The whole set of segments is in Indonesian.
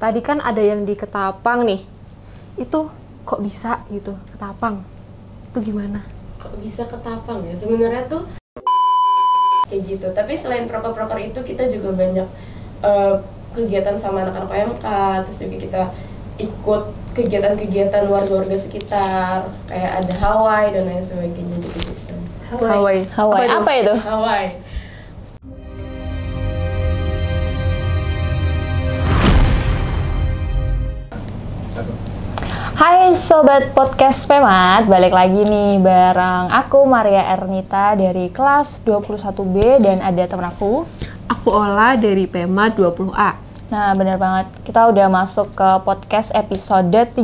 tadi kan ada yang di Ketapang nih. Itu kok bisa gitu, Ketapang? Itu gimana? Kok bisa Ketapang ya? Sebenarnya tuh kayak gitu. Tapi selain proker-proker itu kita juga banyak kegiatan sama anak-anak PMK, terus juga kita ikut kegiatan-kegiatan warga-warga sekitar, kayak ada Hawaii dan lain sebagainya gitu. Hawaii. Apa itu? Hawaii. Hai Sobat Podcast Pemat, balik lagi nih bareng aku Maria Ernita dari kelas 21B dan ada temen aku Ola dari PEMA 20A. Nah bener banget, kita udah masuk ke podcast episode 30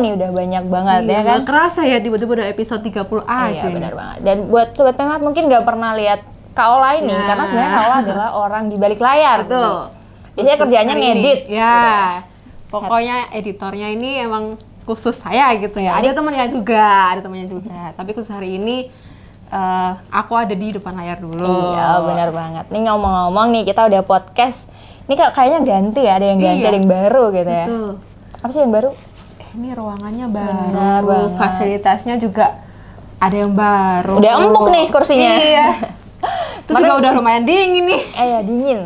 nih, udah banyak banget ya kan? Gak kerasa ya tiba-tiba udah episode 30 aja. Iya bener banget, dan buat Sobat Pemat mungkin gak pernah lihat Kak Ola ini, karena sebenarnya Kak Ola adalah orang di balik layar. Betul. Biasanya kerjanya ngedit. Ya, pokoknya editornya ini emang khusus saya gitu ya. Ada temannya juga, Tapi khusus hari ini aku ada di depan layar dulu. Iya, benar banget. Nih ngomong-ngomong nih, kita udah podcast. Ini kayaknya ganti ya, ada yang ganti, ada yang baru gitu ya. Betul. Apa sih yang baru? Ini ruangannya Benar baru, banget. fasilitasnya juga ada yang baru. Udah empuk nih kursinya. Iya. Terus juga udah lumayan dingin nih. Ya dingin.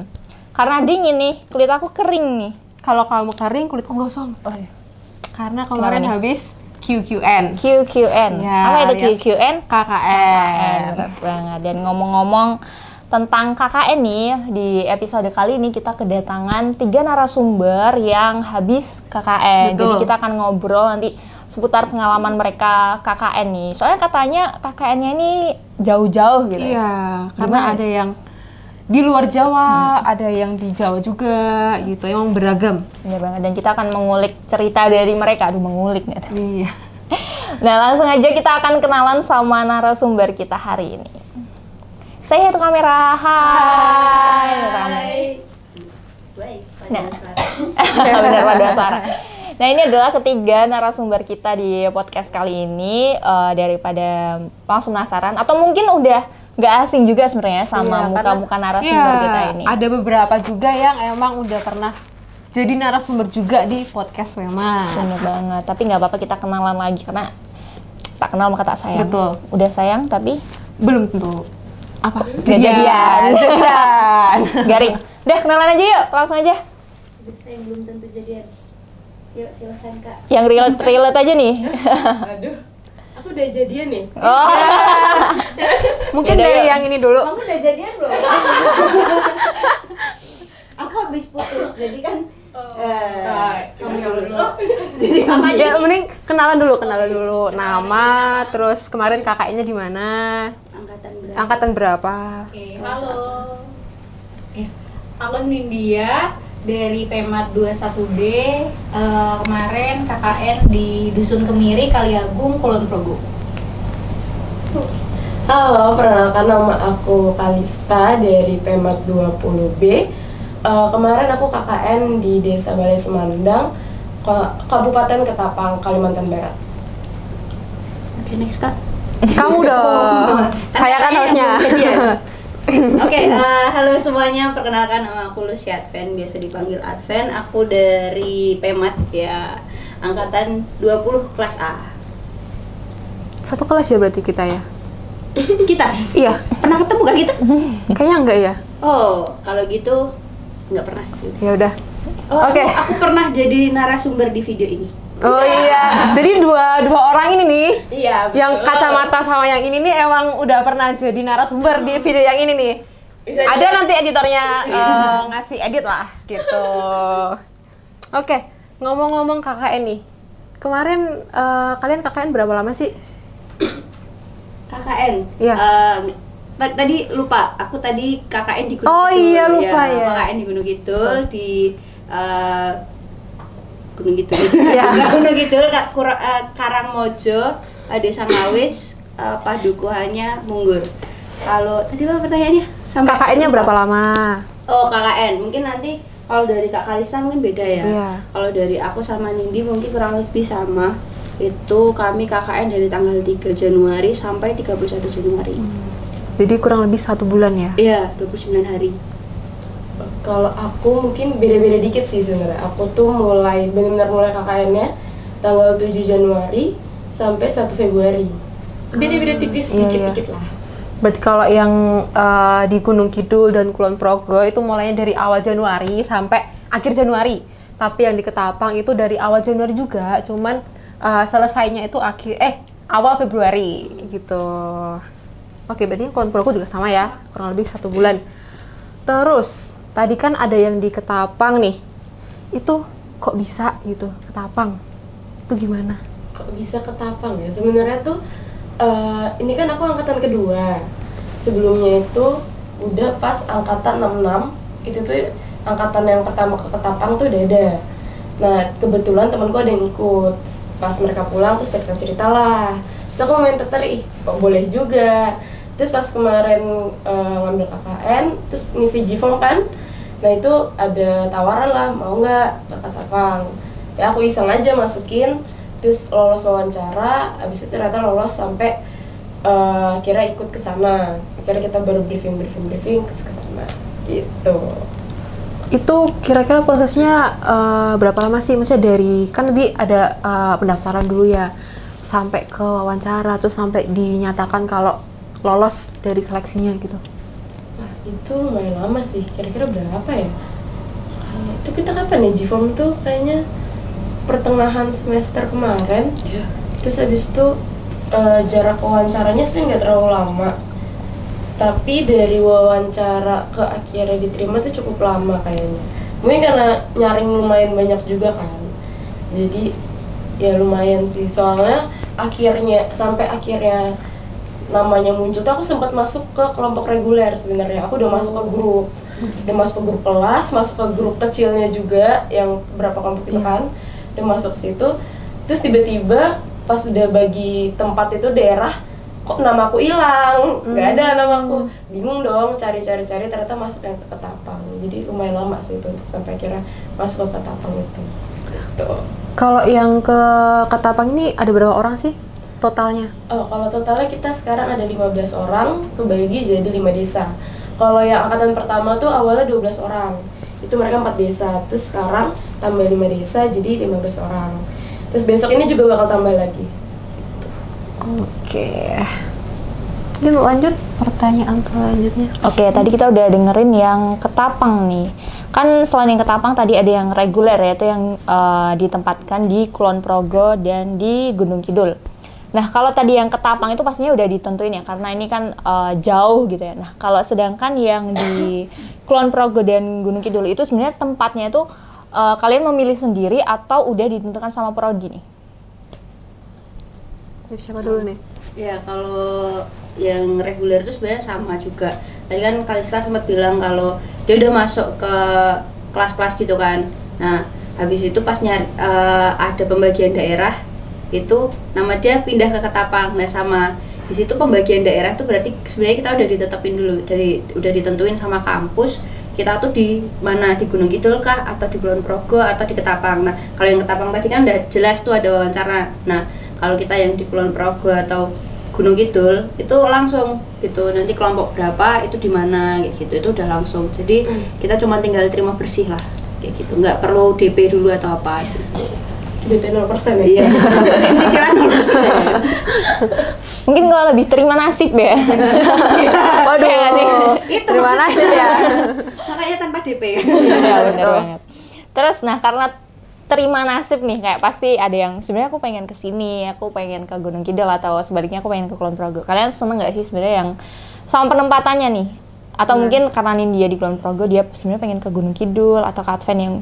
Karena dingin nih, kulit aku kering nih. Kalau kamu kering, kulitku gosong. Oh, iya. Karena kemarin habis QQN. QQN. Ya, Apa itu alias QQN? KKN. Benar banget. Dan ngomong-ngomong tentang KKN nih, di episode kali ini kita kedatangan 3 narasumber yang habis KKN. Betul. Jadi kita akan ngobrol nanti seputar pengalaman mereka KKN nih. Soalnya katanya KKN-nya ini jauh-jauh gitu. Iya, karena ada yang di luar Jawa, ada yang di Jawa juga gitu. Emang beragam. Benar banget. Dan kita akan mengulik cerita dari mereka. Aduh, mengulik nggak tuh? Iya. Nah, langsung aja kita akan kenalan sama narasumber kita hari ini. Saya itu kamera. Hai. Baik, Nah. suara. Benar, paduan suara. Nah, ini adalah ketiga narasumber kita di podcast kali ini. Daripada langsung penasaran atau mungkin udah nggak asing juga sebenarnya sama muka-muka narasumber kita ini. Ada beberapa juga yang emang udah pernah jadi narasumber juga di podcast memang. Bener banget. Tapi nggak apa-apa, kita kenalan lagi karena tak kenal maka tak sayang. Betul. Udah sayang tapi Belum tentu. Apa? jadian. Jadian. Garing. Udah kenalan aja yuk, langsung aja. Saya belum tentu jadian. Yuk silahkan Kak. Yang relate aja nih. Aduh, aku udah jadian nih. Oh. Mungkin Yaudah, dari yuk. yang ini dulu. Kamu udah jadian belum? Aku habis putus, jadi kan kamu dulu. Jadi kamu Ya, mending kenalan dulu. Nama, terus kemarin KKN-nya di mana? angkatan berapa? Angkatan berapa? Oke, halo. Aku Nindya dari Pemat 21B. Kemarin KKN di Dusun Kemiri, Kaliagung, Kulon Progo. Halo, perkenalkan nama aku Kalista dari PEMAT 20B. Kemarin aku KKN di Desa Balai Semandang, Kabupaten Ketapang, Kalimantan Barat. Oke, next Kak. Kamu dong. Saya kan hostnya. Oke, halo semuanya. Perkenalkan nama aku Lucy Adven, biasa dipanggil Adven. Aku dari Pemat ya, angkatan 20 kelas A. Satu kelas ya berarti kita ya? Kita Iya. pernah ketemu gak kita? Kayaknya enggak ya? Oh, kalau gitu nggak pernah. Ya udah. Oh, Oke. aku pernah jadi narasumber di video ini. Oh iya. Jadi dua orang ini nih, Iya, yang betul. kacamata sama yang ini nih emang udah pernah jadi narasumber di video yang ini nih. Bisa Ada di- nanti editornya ngasih edit lah gitu. Oke, ngomong-ngomong KKN nih. Kemarin kalian KKN berapa lama sih? KKN. Iya. Tadi lupa. Aku tadi KKN di Gunung Oh Kidul. iya, lupa ya. KKN di Gunung Kidul di Gunung Kidul. Iya. Gunung Kidul Karangmojo, Desa Ngawis, padukuhannya Munggur. Kalau tadi apa pertanyaannya? KKN-nya berapa lama? Oh, KKN. Mungkin nanti kalau dari Kak Kalista mungkin beda ya. Iya. Kalau dari aku sama Nindi mungkin kurang lebih sama. Itu kami KKN dari tanggal 3 Januari sampai 31 Januari. Jadi kurang lebih 1 bulan ya? Iya, 29 hari. Kalau aku mungkin beda-beda dikit sih sebenarnya. Aku tuh benar-benar mulai KKN-nya tanggal 7 Januari sampai 1 Februari. Beda-beda tipis dikit-dikit lah. Berarti kalau yang di Gunung Kidul dan Kulon Progo itu mulainya dari awal Januari sampai akhir Januari. Tapi yang di Ketapang itu dari awal Januari juga, cuman selesainya itu awal Februari gitu. Oke, berarti Kulon Progo juga sama ya, kurang lebih 1 bulan. Terus tadi kan ada yang di Ketapang nih, itu kok bisa gitu Ketapang? Itu gimana? Kok bisa Ketapang ya? Sebenarnya tuh ini kan aku angkatan kedua. Sebelumnya itu udah pas angkatan 66, itu tuh angkatan yang pertama ke Ketapang tuh udah ada. Nah, kebetulan temanku ada yang ikut. Pas mereka pulang terus cerita lah. Terus aku main tertarik, kok boleh juga. Terus pas kemarin ngambil KKN, terus ngisi G-Form kan. Nah, itu ada tawaran lah, mau nggak ke Ketapang. Ya aku iseng aja masukin, terus lolos wawancara, abis itu ternyata lolos sampai kira ikut ke sana. Akhirnya kita baru briefing terus ke sana. Gitu. Itu kira-kira prosesnya berapa lama sih? Maksudnya dari, kan tadi ada pendaftaran dulu ya, sampai ke wawancara, terus sampai dinyatakan kalau lolos dari seleksinya gitu. Wah, itu lumayan lama sih. Kira-kira berapa ya? Itu kita kapan ya? G-Form tuh kayaknya pertengahan semester kemarin. Yeah. Terus habis itu jarak wawancaranya sebenarnya nggak terlalu lama. Tapi dari wawancara ke akhirnya diterima tuh cukup lama kayaknya. Mungkin karena nyaring lumayan banyak juga kan. Jadi ya lumayan sih. Soalnya sampai akhirnya namanya muncul tuh aku sempat masuk ke kelompok reguler sebenarnya. Aku udah masuk ke grup. Udah masuk ke grup kelas, masuk ke grup kecilnya juga yang berapa kelompok itu kan. Udah masuk ke situ. Terus tiba-tiba pas udah bagi tempat itu daerah, kok namaku hilang, nggak ada namaku, bingung dong, cari-cari ternyata masuk yang ke Ketapang. Jadi lumayan lama sih itu untuk sampai akhirnya masuk ke Ketapang itu. Gitu. Kalau yang ke Ketapang ini ada berapa orang sih totalnya? Oh, kalau totalnya kita sekarang ada 15 orang, tuh bagi jadi 5 desa. Kalau yang angkatan pertama tuh awalnya 12 orang, itu mereka 4 desa. Terus sekarang tambah 5 desa jadi 15 orang. Terus besok ini juga bakal tambah lagi. Oke. Mungkin lanjut pertanyaan selanjutnya. Oke, tadi kita udah dengerin yang Ketapang nih. Kan selain yang Ketapang tadi ada yang reguler ya, itu yang ditempatkan di Kulon Progo dan di Gunung Kidul. Nah, kalau tadi yang Ketapang itu pastinya udah ditentuin ya, karena ini kan jauh gitu ya. Nah, kalau sedangkan yang di Kulon Progo dan Gunung Kidul itu sebenarnya tempatnya itu kalian memilih sendiri atau udah ditentukan sama prodi nih? Siapa dulu nih? Ya, kalau yang reguler itu sebenarnya sama juga. Tadi kan Kalista sempat bilang kalau dia udah masuk ke kelas-kelas gitu kan. Nah, habis itu pas ada pembagian daerah, itu nama dia pindah ke Ketapang. Nah, sama di situ pembagian daerah itu berarti sebenarnya kita udah ditetapin dulu, udah ditentuin sama kampus. Kita tuh di mana, di Gunung Kidul kah, atau di Kulon Progo, atau di Ketapang. Nah, kalau yang Ketapang tadi kan udah jelas tuh ada wawancara. Nah, kalau kita yang di Kulon Progo atau Gunung Kidul itu langsung gitu, nanti kelompok berapa itu di mana kayak gitu, itu udah langsung. Jadi kita cuma tinggal terima bersih lah kayak gitu, nggak perlu DP dulu atau apa gitu. DP 0% ya? Iya, cicilan 0%. Mungkin kalau lebih terima nasib ya. Waduh, ya sih? Itu terima kasih ya. Makanya tanpa DP. Ya, benar banget. Terus nah, karena terima nasib nih, kayak pasti ada yang sebenarnya aku pengen ke sini, aku pengen ke Gunung Kidul, atau sebaliknya aku pengen ke Kulon Progo. Kalian seneng nggak sih sebenarnya yang sama penempatannya nih? Atau mungkin karena dia di Kulon Progo, dia sebenarnya pengen ke Gunung Kidul, atau Kak Adven yang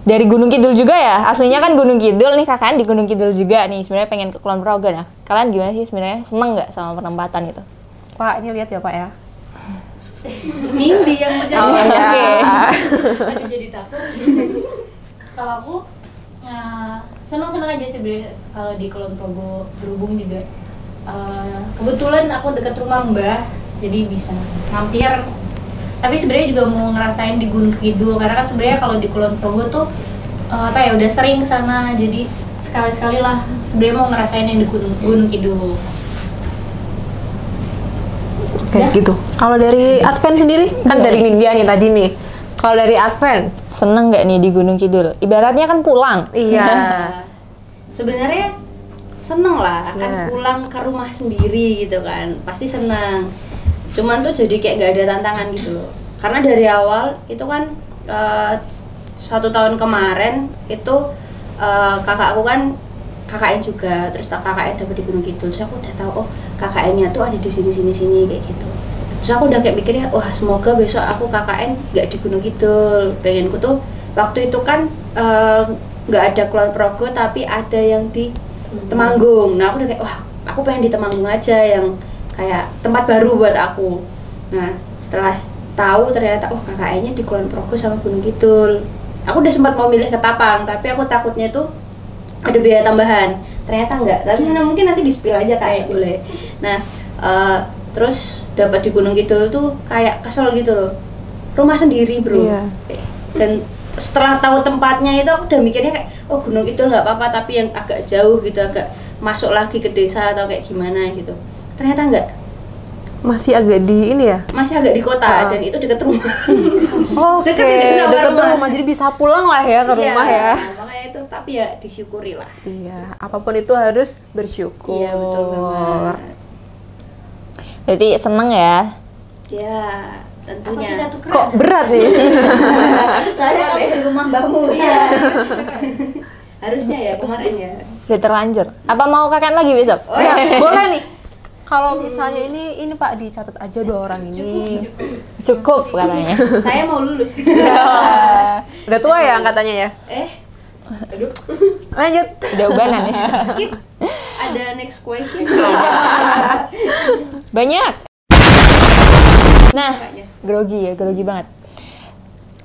dari Gunung Kidul juga ya, aslinya kan Gunung Kidul nih, kakaknya di Gunung Kidul juga nih, sebenarnya pengen ke Kulon Progo. Nah, kalian gimana sih sebenarnya, seneng nggak sama penempatan itu? Pak, ini lihat ya Pak ya. Nindi yang menjadi. Oh, oke. Ada jadi takut. Kalau aku senang-senang aja sih kalau di Kulon Progo, berhubung juga kebetulan aku dekat rumah Mbah, jadi bisa mampir. Tapi sebenarnya juga mau ngerasain di Gunung Kidul, karena kan sebenarnya kalau di Kulon Progo tuh udah sering kesana, jadi sekali-sekali lah sebenarnya mau ngerasain yang di Gunung Kidul. Kayak gitu. Kalau dari Adven sendiri, kan dari Nindya nih tadi nih, Kalau dari Advent, seneng nggak nih di Gunung Kidul? Ibaratnya kan pulang. iya. Sebenarnya seneng lah, kan Iya. pulang ke rumah sendiri gitu kan, pasti seneng. Cuman tuh jadi kayak nggak ada tantangan gitu loh. Karena dari awal itu kan 1 tahun kemarin itu kakakku kan KKN juga, terus KKN dapet di Gunung Kidul. Terus aku udah tahu, oh KKN-nya tuh ada di sini kayak gitu. Terus aku udah kayak mikirnya, wah semoga besok aku KKN nggak di Gunung Kidul. Pengenku tuh waktu itu kan nggak ada Kulon Progo tapi ada yang di Temanggung. Nah aku udah kayak, wah aku pengen di Temanggung aja yang kayak tempat baru buat aku. Nah setelah tahu ternyata, oh KKN-nya di Kulon Progo sama Gunung Kidul. Aku udah sempat mau milih Ketapang, tapi aku takutnya tuh ada biaya tambahan. Ternyata enggak, tapi mungkin nanti di-spill aja kayak boleh. Nah, terus dapat di Gunung Kidul tuh kayak kesel gitu loh. Rumah sendiri, Bro. Iya. Dan setelah tahu tempatnya itu aku udah mikirnya kayak, oh Gunung Kidul nggak apa-apa, tapi yang agak jauh gitu, agak masuk lagi ke desa atau kayak gimana gitu. Ternyata enggak. Masih agak di ini ya? Masih agak di kota dan itu deket rumah. Oke, Deket itu sama deket rumah. rumah. Jadi bisa pulang lah ya ke rumah ya. Makanya itu, tapi ya disyukuri lah. Iya, apapun itu harus bersyukur. Iya betul banget. Berarti seneng ya? Ya Apa tentunya. kita tukeran? Kok berat nih? Soalnya kamu di rumah mbakmu. Iya. Harusnya ya kemarin ya. Udah terlanjur. Apa mau KKN lagi besok? Ya, boleh nih. Kalau misalnya ini Pak dicatat aja 2 orang ini. Cukup katanya. Saya mau lulus. Udah tua ya angkatannya ya? Aduh. Lanjut. Udah ubanan ya. Skip. Ada next question. Banyak. Nah, grogi banget.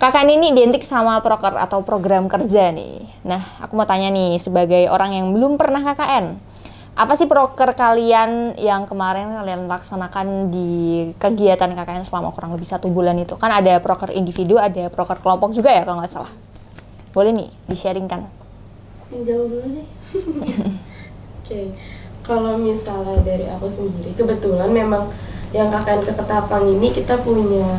KKN ini identik sama proker atau program kerja nih. Nah, aku mau tanya nih sebagai orang yang belum pernah KKN. Apa sih proker kalian yang kemarin kalian laksanakan di kegiatan KKN selama kurang lebih 1 bulan itu? Kan ada proker individu, ada proker kelompok juga ya kalau nggak salah. Boleh nih, di-sharingkan. Yang jauh dulu deh. Oke, kalau misalnya dari aku sendiri, kebetulan memang yang KKN ke Ketapang ini kita punya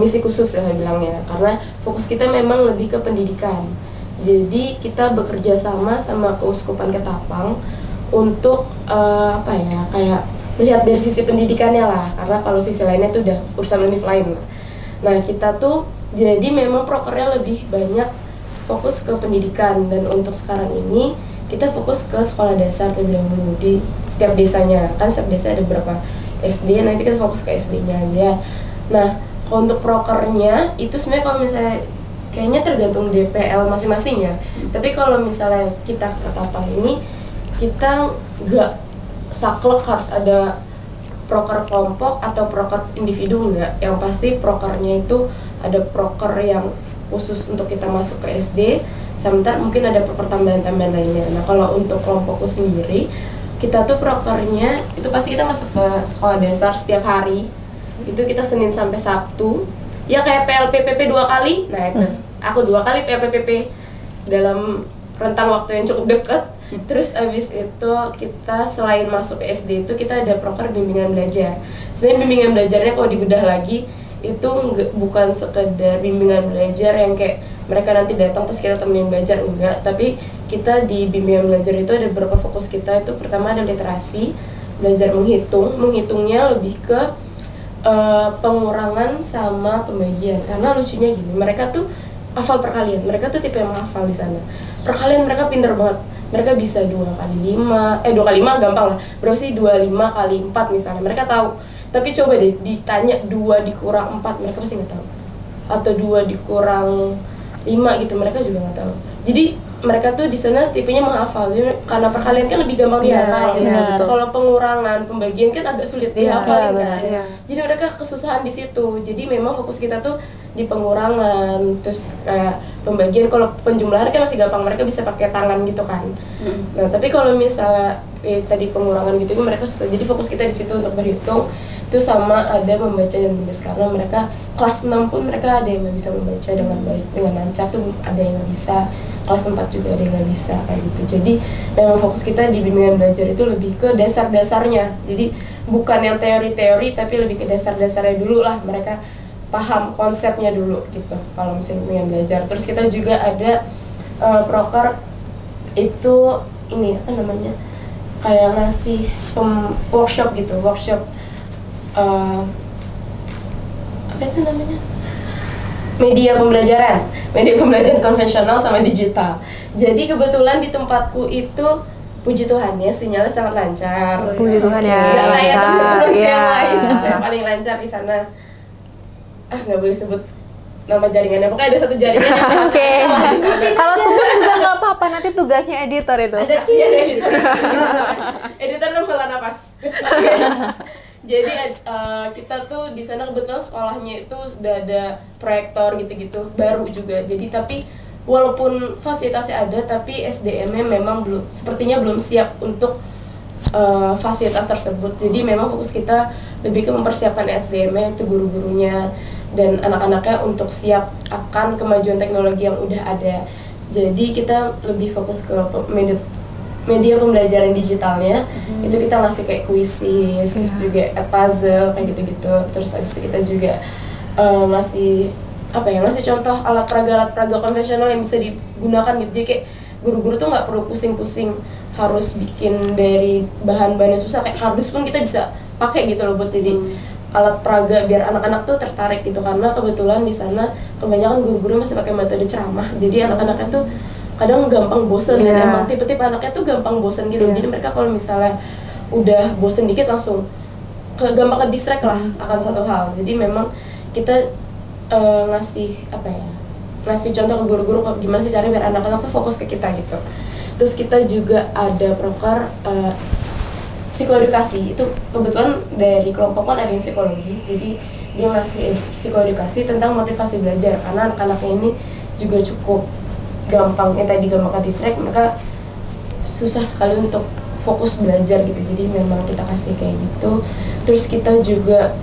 misi khusus ya bilangnya, karena fokus kita memang lebih ke pendidikan. Jadi kita bekerja sama Keuskupan Ketapang untuk kayak melihat dari sisi pendidikannya lah, karena kalau sisi lainnya itu udah urusan univ lain. Nah kita tuh jadi memang prokernya lebih banyak fokus ke pendidikan, dan untuk sekarang ini kita fokus ke sekolah dasar terlebih dahulu di setiap desanya. Kan setiap desa ada berapa SD, nanti kita fokus ke SD-nya aja. Nah kalau untuk prokernya itu sebenarnya kalau misalnya kayaknya tergantung DPL masing-masing ya. Tapi kalau misalnya kita ke Ketapang ini kita nggak saklek harus ada proker kelompok atau proker individu, nggak. Yang pasti prokernya itu ada proker yang khusus untuk kita masuk ke SD, sementara mungkin ada proker tambahan-tambahan lainnya. Nah kalau untuk kelompokku sendiri, kita tuh prokernya itu pasti kita masuk ke sekolah dasar setiap hari. Itu kita Senin sampai Sabtu. Ya kayak PLPPP 2 kali. Nah itu, aku 2 kali PLPPP dalam rentang waktu yang cukup dekat. Terus abis itu kita selain masuk SD itu kita ada proker bimbingan belajar. Sebenarnya bimbingan belajarnya kalau dibedah lagi itu bukan sekedar bimbingan belajar yang kayak mereka nanti datang terus kita temenin belajar, enggak. Tapi kita di bimbingan belajar itu ada beberapa fokus kita. Itu pertama ada literasi, belajar menghitungnya lebih ke pengurangan sama pembagian. Karena lucunya gini, mereka tuh hafal perkalian, mereka tuh tipe yang menghafal di sana. Perkalian mereka pinter banget. Mereka bisa 2 kali 5, 2 kali 5 gampang lah. Berapa sih 25 kali 4 misalnya, mereka tahu. Tapi coba deh ditanya 2 dikurang 4, mereka pasti nggak tahu. Atau 2 dikurang 5 gitu, mereka juga nggak tahu. Jadi mereka tuh di sana tipenya menghafal. Jadi, karena perkalian kan lebih gampang dihafal. Kalau pengurangan, pembagian kan agak sulit dihafalin kan. Jadi mereka kesusahan di situ. Jadi memang fokus kita tuh di pengurangan, terus kayak pembagian. Kalau penjumlahan kan masih gampang, mereka bisa pakai tangan gitu kan. Nah tapi kalau misalnya tadi pengurangan gitu mereka susah. Jadi fokus kita di situ untuk berhitung. Itu sama ada membaca dan menulis, karena mereka kelas 6 pun mereka ada yang nggak bisa membaca dengan baik, dengan lancar tuh ada yang nggak bisa. Kelas 4 juga ada yang nggak bisa kayak gitu. Jadi memang fokus kita di bimbingan belajar itu lebih ke dasar-dasarnya. Jadi bukan yang teori-teori tapi lebih ke dasar-dasarnya dulu lah. Mereka paham konsepnya dulu gitu kalau misalnya pengen belajar. Terus kita juga ada proker itu ini apa namanya, kayak ngasih workshop gitu, apa itu namanya, media pembelajaran konvensional sama digital. Jadi kebetulan di tempatku itu puji Tuhan ya sinyalnya sangat lancar. Puji Tuhan ya. Nggak kayak teman-teman Iya. yang lain yang paling lancar di sana. Nggak boleh sebut nama jaringannya, pokoknya ada satu jaringan yang sangat Oke. lancar. Kalau sebut juga nggak apa-apa, nanti tugasnya editor itu. Ada Kasihan editor. Editor dong malah napas. Oke. Jadi kita tuh di sana kebetulan sekolahnya itu udah ada proyektor gitu-gitu, baru juga. Jadi tapi walaupun fasilitasnya ada, tapi SDM-nya memang sepertinya belum siap untuk fasilitas tersebut. Jadi memang fokus kita lebih ke mempersiapkan SDM-nya, itu guru-gurunya dan anak-anaknya untuk siap akan kemajuan teknologi yang udah ada. Jadi kita lebih fokus ke media pembelajaran digitalnya. Itu kita ngasih kayak quizzes, terus juga puzzle kayak gitu-gitu. Terus abis itu kita juga ngasih contoh alat peraga konvensional yang bisa digunakan gitu. Jadi kayak guru-guru tuh nggak perlu pusing-pusing harus bikin dari bahan-bahan yang susah, kayak kardus pun kita bisa pakai gitu loh buat jadi alat peraga biar anak-anak tuh tertarik gitu. Karena kebetulan di sana kebanyakan guru-guru masih pakai metode ceramah, jadi anak-anaknya tuh kadang gampang bosen dan emang tipe-tipe anaknya tuh gampang bosen gitu. Jadi mereka kalau misalnya udah bosen dikit langsung gampang ke distract lah akan satu hal. Jadi memang kita ngasih contoh ke guru-guru gimana sih caranya biar anak-anak tuh fokus ke kita gitu. Terus kita juga ada proker psikoedukasi. Itu kebetulan dari kelompok kan ada yang psikologi, jadi dia ngasih psikoedukasi tentang motivasi belajar karena anak-anaknya ini juga cukup gampang ke distract, mereka susah sekali untuk fokus belajar gitu. Jadi memang kita kasih kayak gitu. Terus kita juga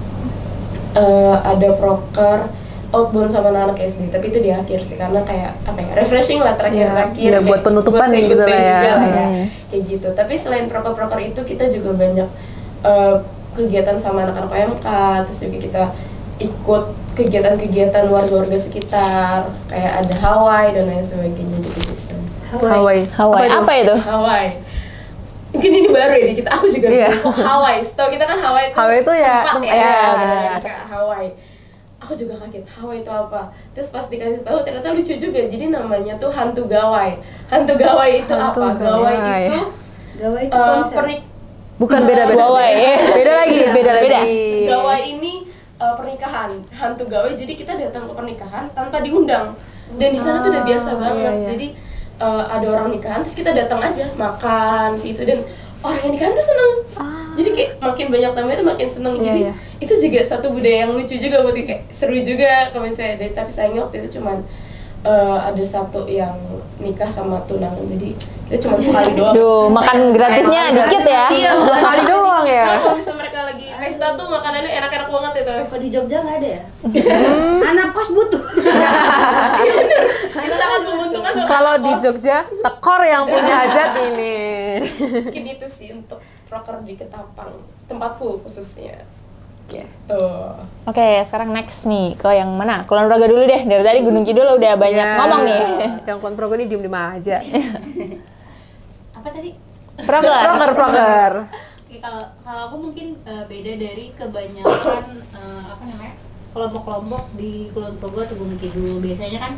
ada proker outbound sama anak-anak SD, tapi itu di akhir sih karena kayak refreshing lah terakhir ya, buat penutupan buat gitu lah ya. juga lah ya kayak gitu. Tapi selain proker-proker itu kita juga banyak kegiatan sama anak-anak OMK, terus juga kita ikut kegiatan-kegiatan warga-warga sekitar kayak ada Hawaii dan lain sebagainya gitu. Hawaii. Apa itu? Hawaii mungkin ini baru ya di kita, aku juga kok Hawaii. Setahu kita kan Hawaii itu ya tempat ya. gitu, kayak Hawaii. Aku juga kaget, Hawaii itu apa? Terus pas dikasih tahu ternyata lucu juga. Jadi namanya tuh hantu gawai. Hantu gawai itu apa? Gawai itu konsep. Bukan beda. Beda lagi. Gawai ini pernikahan, hantu gawai. Jadi kita datang ke pernikahan tanpa diundang. Dan di sana tuh udah biasa banget. Jadi ada orang nikahan terus kita datang aja makan gitu, dan orang yang nikahan tuh seneng. Jadi kayak makin banyak tamu itu makin seneng. Jadi itu juga satu budaya yang lucu juga buat kayak seru juga kalau misalnya. Tapi sayangnya waktu itu cuman ada satu yang nikah sama tunangan, jadi kita cuma sekali doang. Duh, makan gratisnya dikit ya. Iya, sekali doang ya. Kalau misalnya mereka lagi pesta tuh makanannya enak-enak banget itu. Kalau di Jogja nggak ada ya? Anak kos butuh. Itu sangat menguntungkan. Kalau di Jogja, tekor yang punya hajat ini. Mungkin itu sih untuk proker di Ketapang, tempatku khususnya. Oke. Oke, sekarang next nih ke yang mana? Kulon Progo dulu deh. Dari tadi Gunung Kidul udah banyak ngomong nih. Yang Kulon Progo ini diem aja. Apa tadi? Proker. Oke, kalau aku mungkin beda dari kebanyakan kelompok-kelompok di Kulon Progo atau Gunung Kidul. Biasanya kan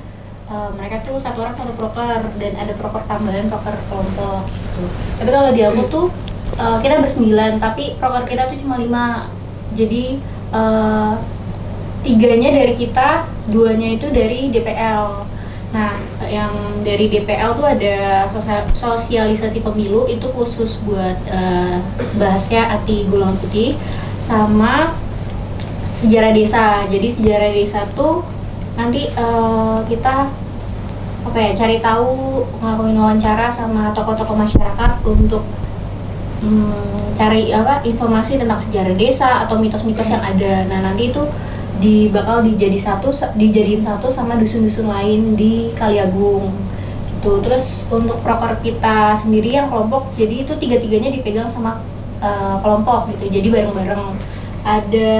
mereka tuh satu orang satu proker dan ada proker tambahan, proker kelompok gitu. Tapi kalau di aku tuh kita bersembilan, tapi proker kita tuh cuma 5. Jadi 3-nya dari kita, 2-nya itu dari DPL. Nah, yang dari DPL tuh ada sosialisasi pemilu, itu khusus buat bahasnya anti golongan putih, sama sejarah desa. Jadi sejarah desa tuh nanti kita cari tahu, ngelakuin wawancara sama tokoh-tokoh masyarakat untuk cari informasi tentang sejarah desa atau mitos-mitos yang ada. Nah, nanti itu bakal dijadiin satu sama dusun-dusun lain di Kaliagung gitu. Terus untuk proker kita sendiri yang kelompok, jadi itu 3-3-nya dipegang sama kelompok gitu. Jadi bareng-bareng. Ada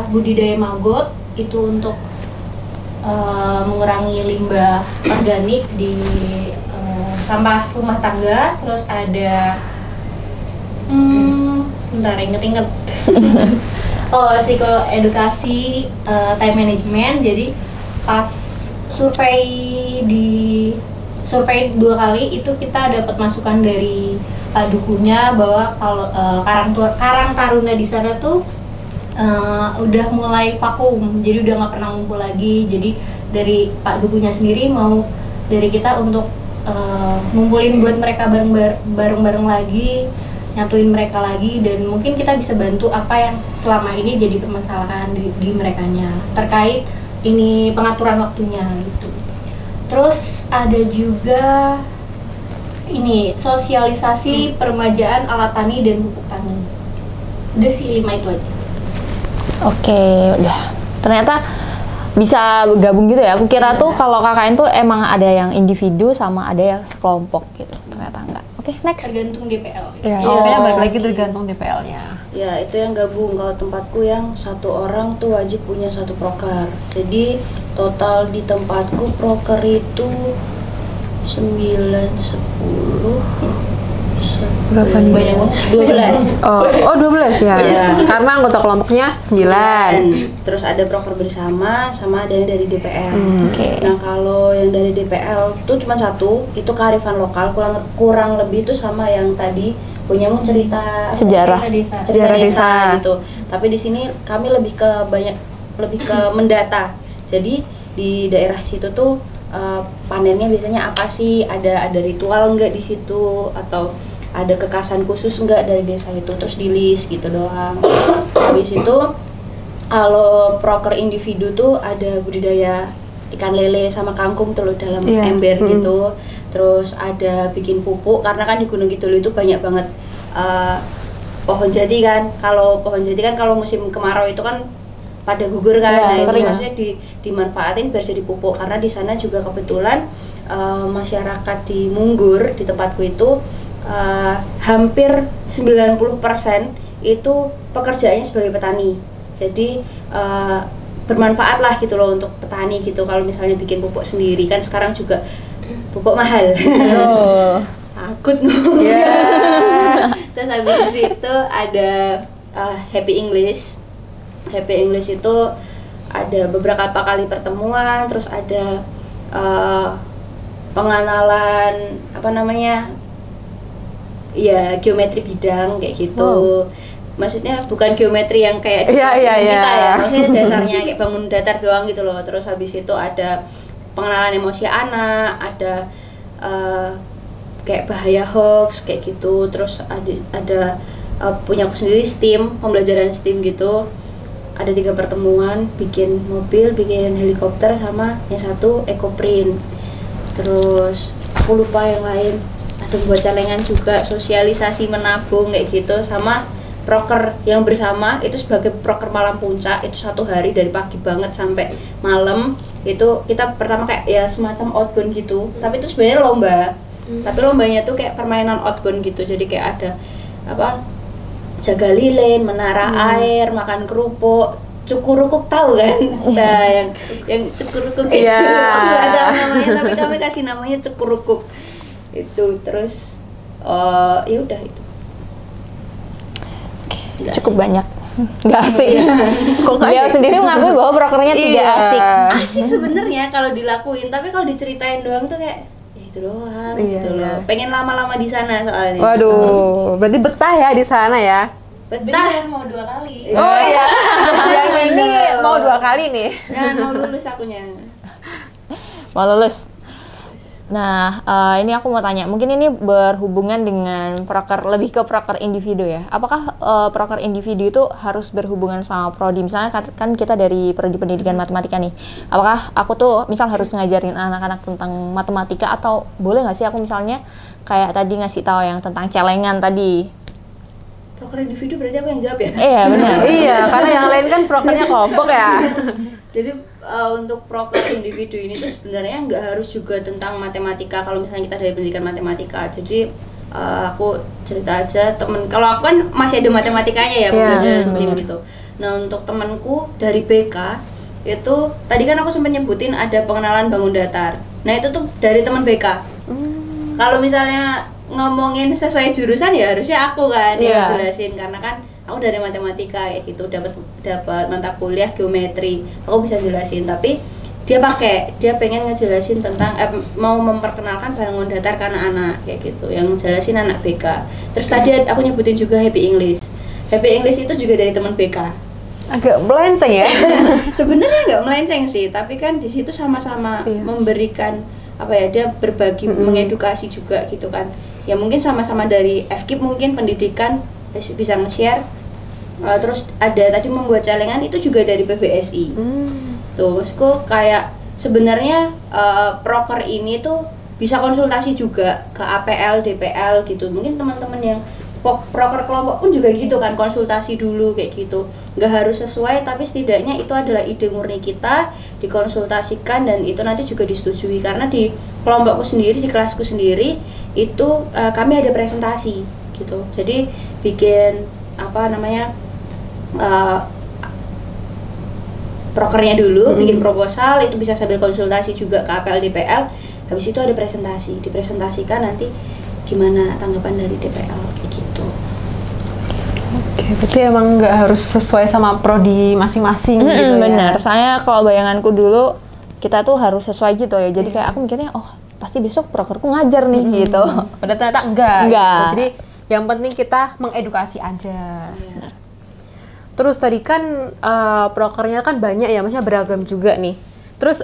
budidaya maggot itu untuk mengurangi limbah organik di sampah rumah tangga. Terus ada bentar inget-inget psikoedukasi, time management. Jadi pas survei 2 kali itu kita dapat masukan dari dukunya bahwa kalau Karang Taruna di sana tuh udah mulai vakum, jadi udah nggak pernah ngumpul lagi. Jadi dari Pak Dukunya sendiri mau dari kita untuk ngumpulin buat mereka bareng-bareng lagi, nyatuin mereka lagi, dan mungkin kita bisa bantu apa yang selama ini jadi permasalahan di merekanya terkait ini pengaturan waktunya gitu. Terus ada juga ini sosialisasi peremajaan alat tani dan pupuk tani. Udah sih 5 itu aja. Oke, udah. Ternyata bisa gabung gitu ya. Aku kira tuh kalau KKN tuh emang ada yang individu sama ada yang sekelompok gitu. Ternyata enggak. Oke, next. Tergantung DPL. Ya, DPL balik lagi tergantung DPL-nya. Ya, itu yang gabung. Kalau tempatku yang 1 orang tuh wajib punya 1 proker. Jadi total di tempatku proker itu 9, 10, Berapa nih? 12. Oh 12 ya? Iya. Karena anggota kelompoknya 9. Terus ada proker bersama, sama ada yang dari DPL. Oke. Nah, kalau yang dari DPL tuh cuma 1, itu kearifan lokal, kurang lebih tuh sama yang tadi punyamu cerita Sejarah desa gitu. Tapi di sini kami lebih ke mendata. Jadi di daerah situ tuh panennya biasanya apa sih? Ada ritual enggak di situ, atau ada kekasan khusus enggak dari desa itu, terus di list gitu doang. Habis itu kalau proker individu tuh ada budidaya ikan lele sama kangkung tuh loh dalam ember gitu. Terus ada bikin pupuk, karena kan di Gunung Kidul itu banyak banget pohon jati kan. Kalau pohon jati kan kalau musim kemarau itu kan pada gugur kan. Nah, itu maksudnya dimanfaatin biar jadi pupuk, karena di sana juga kebetulan masyarakat di Munggur di tempatku itu hampir 90% itu pekerjaannya sebagai petani. Jadi bermanfaat lah gitu loh untuk petani gitu. Kalau misalnya bikin pupuk sendiri kan sekarang juga pupuk mahal. Takut ngomongnya. Terus habis itu ada Happy English. Happy English itu ada beberapa kali pertemuan, terus ada pengenalan geometri bidang kayak gitu. Maksudnya bukan geometri yang kayak di kita ya, maksudnya dasarnya kayak bangun datar doang gitu loh. Terus habis itu ada pengenalan emosi anak, ada kayak bahaya hoax kayak gitu. Terus ada punya aku sendiri STEAM, pembelajaran STEAM gitu. Ada 3 pertemuan, bikin mobil, bikin helikopter, sama yang 1 ekoprint. Terus aku lupa yang lain, ada buat celengan juga, sosialisasi menabung kayak gitu, sama proker yang bersama itu sebagai proker malam puncak. Itu 1 hari dari pagi banget sampai malam. Itu kita pertama kayak ya semacam outbound gitu, tapi itu sebenarnya lomba. Tapi lombanya tuh kayak permainan outbound gitu. Jadi kayak ada jaga lilin, menara air, makan kerupuk, cukurukuk tahu kan? Nah, yang cukurukuk itu aku nggak tahu namanya, tapi kami kasih namanya cukurukuk itu. Terus ya udah itu. Cukup banyak. Nggak asik. Kok dia sendiri mengakui bahwa prokernya tidak asik. Asik sebenarnya kalau dilakuin, tapi kalau diceritain doang tuh kayak itu doang gitu loh. Pengen lama-lama di sana soalnya. Waduh, berarti betah ya di sana ya? Betah mau 2 kali. Oh iya. Yang ini mau 2 kali nih. Jangan mau lulus akunya. Mau lulus. Nah, ini aku mau tanya, mungkin ini berhubungan dengan proker, lebih ke proker individu ya. Apakah proker individu itu harus berhubungan sama prodi? Misalnya kan kita dari prodi pendidikan matematika nih. Apakah aku tuh misal harus ngajarin anak-anak tentang matematika, atau boleh nggak sih aku misalnya kayak tadi ngasih tahu yang tentang celengan tadi? Proker individu berarti aku yang jawab ya? Iya benar. Iya, karena yang lain kan prokernya kelompok ya. Jadi untuk proker individu ini tuh sebenarnya nggak harus juga tentang matematika. Kalau misalnya kita dari pendidikan matematika, jadi aku cerita aja temen. Kalau aku kan masih ada matematikanya ya, pembelajaran STEAM gitu. Nah, untuk temanku dari BK itu tadi kan aku sempat nyebutin ada pengenalan bangun datar. Nah itu tuh dari teman BK. Kalau misalnya ngomongin sesuai jurusan ya harusnya aku kan yang jelasin, karena kan aku dari matematika ya gitu, dapat mata kuliah geometri, aku bisa jelasin. Tapi dia pengen ngejelasin tentang mau memperkenalkan bangun datar ke anak-anak kayak gitu, yang jelasin anak BK. Terus tadi aku nyebutin juga Happy English itu juga dari teman BK. Agak melenceng ya. Sebenarnya nggak melenceng sih, tapi kan di situ sama-sama memberikan apa ya, dia berbagi, mengedukasi juga gitu kan. Ya mungkin sama-sama dari FKIP, mungkin pendidikan bisa nge-share. Terus ada tadi membuat celengan itu juga dari PBSI. Tuh, maksudku kayak sebenarnya proker ini tuh bisa konsultasi juga ke APL, DPL gitu. Mungkin teman-teman yang proker kelompok pun juga gitu kan, konsultasi dulu kayak gitu. Nggak harus sesuai, tapi setidaknya itu adalah ide murni kita, dikonsultasikan dan itu nanti juga disetujui. Karena di kelompokku sendiri, di kelasku sendiri itu kami ada presentasi gitu. Jadi bikin apa namanya, prokernya dulu, bikin proposal, itu bisa sambil konsultasi juga ke APL, DPL. Habis itu ada presentasi, dipresentasikan nanti gimana tanggapan dari DPL kayak gitu. Oke, berarti emang nggak harus sesuai sama prodi masing-masing gitu ya. Benar, saya kalau bayanganku dulu kita tuh harus sesuai gitu ya. Jadi kayak aku mikirnya, oh pasti besok prokerku ngajar nih gitu. Padahal ternyata enggak. Enggak. Gitu. Jadi yang penting kita mengedukasi aja. Terus tadi kan prokernya kan banyak ya, maksudnya beragam juga nih. Terus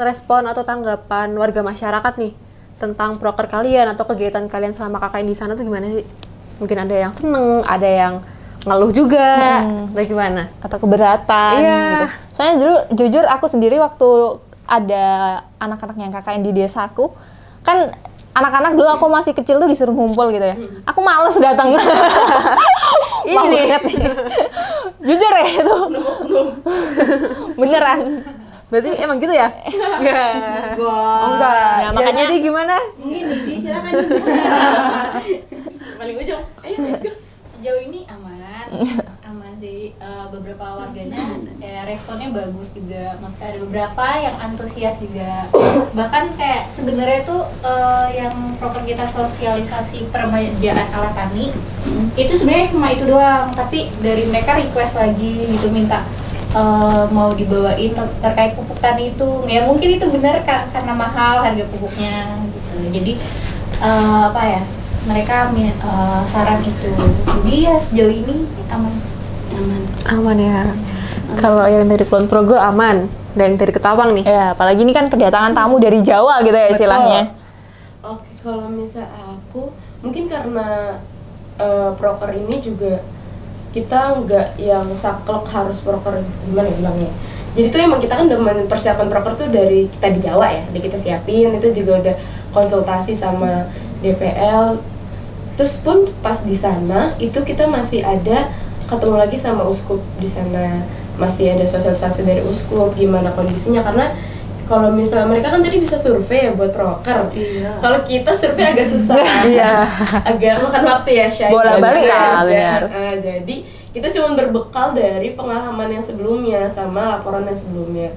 respon atau tanggapan warga masyarakat nih tentang proker kalian atau kegiatan kalian selama KKN di sana tuh gimana sih? Mungkin ada yang seneng, ada yang ngeluh juga, bagaimana? Atau keberatan gitu. Soalnya jujur aku sendiri waktu ada anak-anak yang KKN di desaku, kan anak-anak dulu aku masih kecil tuh disuruh ngumpul gitu ya. Aku males datang. Ini nih. Jujur ya itu. Beneran. Berarti emang gitu ya? Enggak. Enggak. Nah, makanya jadi gimana? Mungkin silakan. Paling ujung. Ayo, let's go. Sejauh ini aman sih. Beberapa warganya responnya bagus juga. Maksudnya ada beberapa yang antusias juga. Bahkan kayak sebenarnya tuh yang proker kita sosialisasi peremajaan alat tani itu sebenarnya cuma itu doang. Tapi dari mereka request lagi gitu, minta mau dibawain terkait pupuk tani itu. Ya mungkin itu benar karena mahal harga pupuknya gitu. Jadi apa ya, mereka saran itu. Jadi ya sejauh ini Aman ya. Kalau yang dari Kulon Progo aman, dan dari Ketapang nih. ya, apalagi ini kan kedatangan tamu dari Jawa gitu ya istilahnya. Oke, kalau misal aku mungkin karena proker ini juga kita nggak yang saklek harus proker, gimana ya bilangnya. Jadi tuh emang kita kan udah mempersiapkan proker tuh dari kita di Jawa ya, udah kita siapin, itu juga udah konsultasi sama DPL. Terus pun pas di sana itu kita masih ada ketemu lagi sama uskup di sana, masih ada sosialisasi dari uskup gimana kondisinya, karena kalau misalnya mereka kan tadi bisa survei ya buat proker. Kalau kita survei agak susah. Agak makan waktu ya, Syai. Bola balik ya, benar. Jadi kita cuma berbekal dari pengalaman yang sebelumnya sama laporan yang sebelumnya.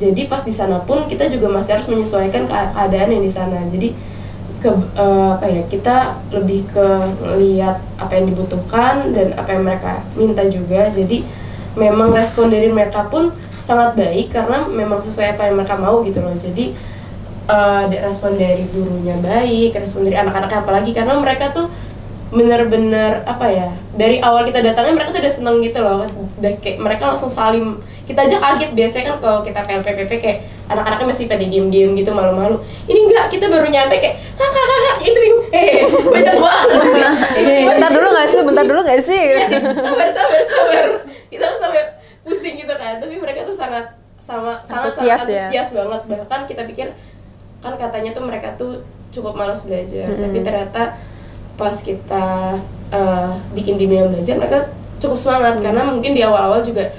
Jadi pas di sana pun kita juga masih harus menyesuaikan keadaan yang di sana. Jadi kayak kita lebih ke lihat apa yang dibutuhkan dan apa yang mereka minta juga. Jadi memang respon dari mereka pun sangat baik karena memang sesuai apa yang mereka mau gitu loh. Jadi respon dari gurunya baik, respon dari anak-anaknya apalagi karena mereka tuh bener-bener apa ya, dari awal kita datangnya mereka tuh udah seneng gitu loh. Udah kayak mereka langsung salim. Kita aja kaget, biasanya kan kalau kita PLPPP kayak anak-anaknya masih pada diem-diem gitu, malu-malu. Ini enggak, kita baru nyampe kayak kakak itu bingung, banyak banget. Bentar dulu nggak sih? Sabar. Kita harus sampai pusing gitu kan. Tapi mereka tuh sangat antusias banget. Bahkan kita pikir kan katanya tuh mereka tuh cukup malas belajar, tapi ternyata pas kita bikin bimbingan belajar mereka cukup semangat karena mungkin di awal-awal juga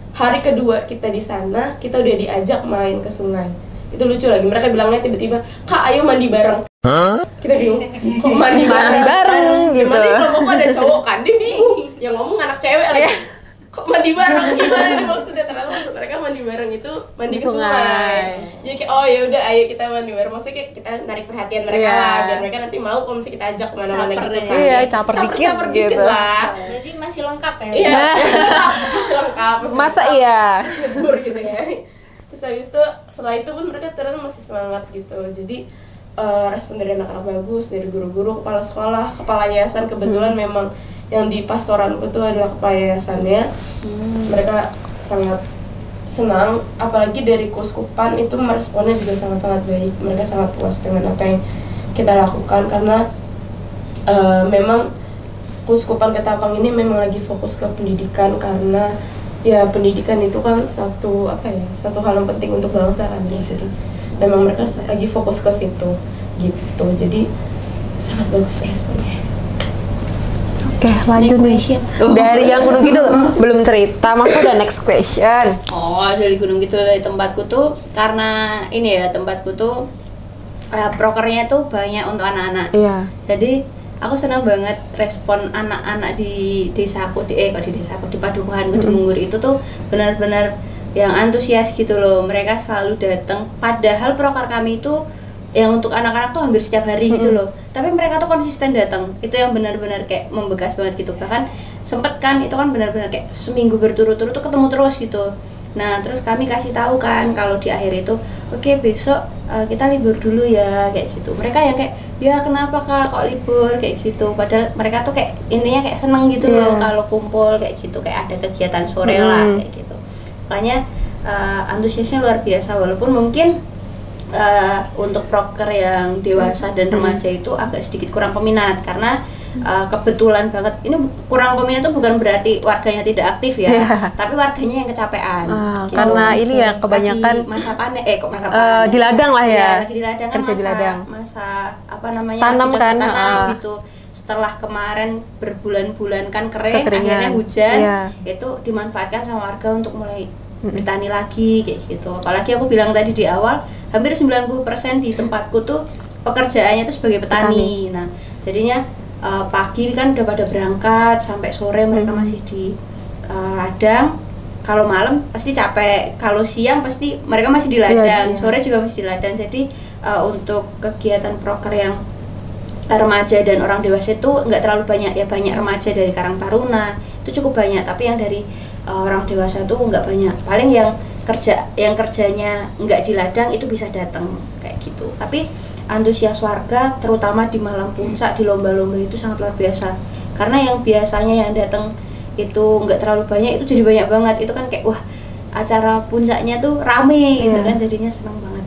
hari kedua kita di sana kita udah diajak main ke sungai. Itu lucu lagi, mereka bilangnya tiba-tiba, "Kak, ayo mandi bareng." Kita bingung, kok mandi bareng gitu. Mandi kelompokku ada cowok kan, dia bingung. Yang ngomong anak cewek lagi. Kok kok mandi bareng gimana nih maksudnya, ternyata maksud mereka mandi bareng itu mandi ke sungai. Jadi kayak oh ya udah ayo kita mandi bareng, maksudnya kayak kita narik perhatian mereka lah, biar mereka nanti mau kalau misalnya kita ajak kemana-mana gitu kan. Iya, caper dikit gitu lah. Berarti masih lengkap ya? Iya, masih lengkap. Masa iya? Masih libur gitu ya. Terus habis itu setelah itu pun mereka ternyata masih semangat gitu. Jadi respon dari anak-anak bagus, dari guru-guru, kepala sekolah, kepala yayasan, kebetulan memang yang di pastoranku tuh adalah kepala yayasannya. Mereka sangat senang, apalagi dari Kuskupan itu meresponnya juga sangat-sangat baik. Mereka sangat puas dengan apa yang kita lakukan, karena memang Kuskupan Ketapang ini memang lagi fokus ke pendidikan, karena ya pendidikan itu kan satu hal yang penting untuk bangsa kan ya. Jadi memang mereka lagi fokus ke situ gitu, jadi sangat bagus responnya. Oke, lanjut nih. Dari yang Gunung Kidul belum cerita, maka udah next question. Oh, dari Gunung Kidul, dari tempatku tuh, karena ini ya tempatku tuh prokernya tuh banyak untuk anak-anak. Iya. Jadi aku senang banget respon anak-anak di desaku, di Padukuhan Kedunggur itu tuh benar-benar yang antusias gitu loh. Mereka selalu datang, padahal proker kami itu yang untuk anak-anak tuh hampir setiap hari gitu loh, tapi mereka tuh konsisten datang. Itu yang benar-benar kayak membekas banget gitu. Bahkan sempet kan itu kan benar-benar kayak seminggu berturut-turut tuh ketemu terus gitu. Nah terus kami kasih tahu kan kalau di akhir itu oke, besok kita libur dulu ya kayak gitu. Mereka yang kayak ya kenapa kak kok libur kayak gitu, padahal mereka tuh kayak intinya kayak seneng gitu loh kalau kumpul kayak gitu, kayak ada kegiatan sore lah kayak gitu. Makanya antusiasnya luar biasa, walaupun mungkin untuk proker yang dewasa dan remaja itu agak sedikit kurang peminat, karena kebetulan banget ini kurang peminat itu bukan berarti warganya tidak aktif ya, tapi warganya yang kecapean gitu. Karena ini ya kebanyakan lagi masa panen di ladang lah ya, lagi di ladang kan, kerja di ladang, masa apa namanya tanam kan gitu. Setelah kemarin berbulan-bulan kan kering, akhirnya hujan, itu dimanfaatkan sama warga untuk mulai bertani lagi kayak gitu. Apalagi aku bilang tadi di awal, hampir 90% di tempatku tuh pekerjaannya tuh sebagai petani. Nah, jadinya pagi kan udah pada berangkat, sampai sore mereka masih di ladang. Kalau malam pasti capek, kalau siang pasti mereka masih di ladang, sore juga masih di ladang. Jadi untuk kegiatan proker yang remaja dan orang dewasa itu nggak terlalu banyak ya, banyak remaja dari Karang Taruna itu cukup banyak, tapi yang dari orang dewasa tuh nggak banyak. Paling yang kerjanya nggak di ladang itu bisa datang kayak gitu. Tapi antusias warga terutama di malam puncak, di lomba-lomba itu sangat luar biasa, karena yang biasanya yang datang itu nggak terlalu banyak, itu jadi banyak banget. Itu kan kayak wah, acara puncaknya tuh rame gitu kan, jadinya senang banget.